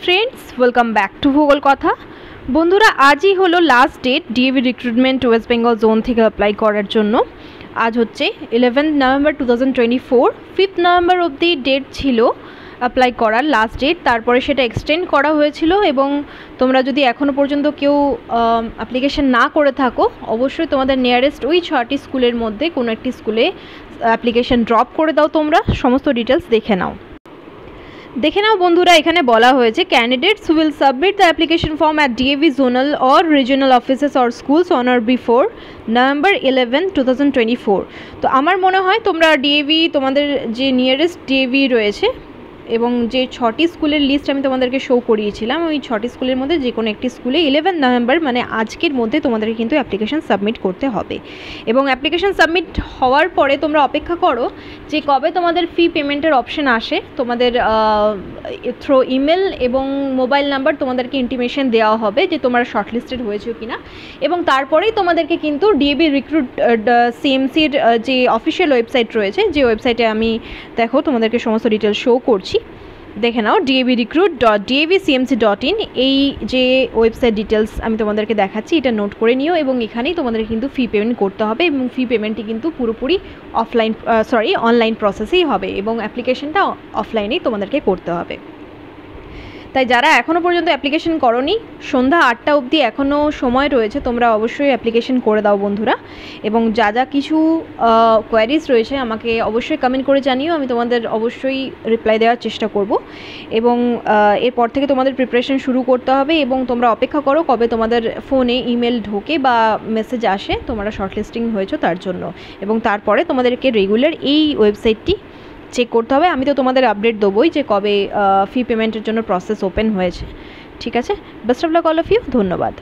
Friends, welcome back to ভূগোল কথা। বন্ধুরা, আজই হলো last date DAV recruitment West Bengal zone থেকে অ্যাপ্লাই করার জন্য। আজ হচ্ছে 11 নভেম্বর 2024। 5 নভেম্বর অবধি ডেট ছিল অ্যাপ্লাই করার লাস্ট ডেট, তারপরে সেটা এক্সটেন্ড করা হয়েছিল। এবং তোমরা যদি এখনও পর্যন্ত কেউ অ্যাপ্লিকেশন না করে থাকো, অবশ্যই তোমাদের নিয়ারেস্ট ওই 6টি স্কুলের মধ্যে কোনো একটি স্কুলে অ্যাপ্লিকেশন ড্রপ করে দাও। তোমরা সমস্ত ডিটেলস দেখে নাও বন্ধুরা। এখানে বলা হয়েছে candidates will submit the application form at DAV zonal or regional offices or schools on or before November 11, 2024। তো আমার মনে হয় তোমরা ডিএভি, তোমাদের যে নিয়ারেস্ট ডিএভি রয়েছে এবং যে 6টি স্কুলের লিস্ট আমি তোমাদেরকে শো করিয়েছিলাম, ওই 6টি স্কুলের মধ্যে যে কোনো একটি স্কুলে 11 নভেম্বর মানে আজকের মধ্যে তোমাদেরকে কিন্তু অ্যাপ্লিকেশান সাবমিট করতে হবে। এবং অ্যাপ্লিকেশান সাবমিট হওয়ার পরে তোমরা অপেক্ষা করো যে কবে তোমাদের ফি পেমেন্টের অপশন আসে। তোমাদের থ্রু ইমেল এবং মোবাইল নাম্বার তোমাদেরকে ইন্টিমেশন দেওয়া হবে যে তোমরা শর্টলিস্টেড হয়েছো কিনা। এবং তারপরেই তোমাদেরকে কিন্তু ডিএভি রিক্রুট সিএমসির যে অফিসিয়াল ওয়েবসাইট রয়েছে, যে ওয়েবসাইটে আমি দেখো তোমাদেরকে সমস্ত ডিটেলস শো করছি, দেখে নাও davrecruit.davcmc.in। এই যে ওয়েবসাইট ডিটেলস আমি তোমাদেরকে দেখাচ্ছি, এটা নোট করে নিও। এবং এখানেই তোমাদের কিন্তু ফি পেমেন্ট করতে হবে এবং ফি পেমেন্টটি কিন্তু পুরোপুরি অনলাইন প্রসেসেই হবে এবং অ্যাপ্লিকেশনটা অফলাইনেই তোমাদেরকে করতে হবে। তাই যারা এখনও পর্যন্ত অ্যাপ্লিকেশন করোনি, সন্ধ্যা 8টা অবধি এখনও সময় রয়েছে, তোমরা অবশ্যই অ্যাপ্লিকেশন করে দাও বন্ধুরা। এবং যা যা কিছু কোয়ারিজ রয়েছে আমাকে অবশ্যই কমেন্ট করে জানিও, আমি তোমাদের অবশ্যই রিপ্লাই দেওয়ার চেষ্টা করব। এবং এরপর থেকে তোমাদের প্রিপারেশন শুরু করতে হবে এবং তোমরা অপেক্ষা করো কবে তোমাদের ফোনে ইমেল ঢোকে বা মেসেজ আসে তোমরা শর্টলিস্টিং হয়েছো তার জন্য। এবং তারপরে তোমাদেরকে রেগুলার এই ওয়েবসাইটটি চেক করতে হবে। আমি তো তোমাদের আপডেট দেবোই যে কবে ফি পেমেন্টের জন্য প্রসেস ওপেন হয়েছে। ঠিক আছে, best of luck all of you. ধন্যবাদ।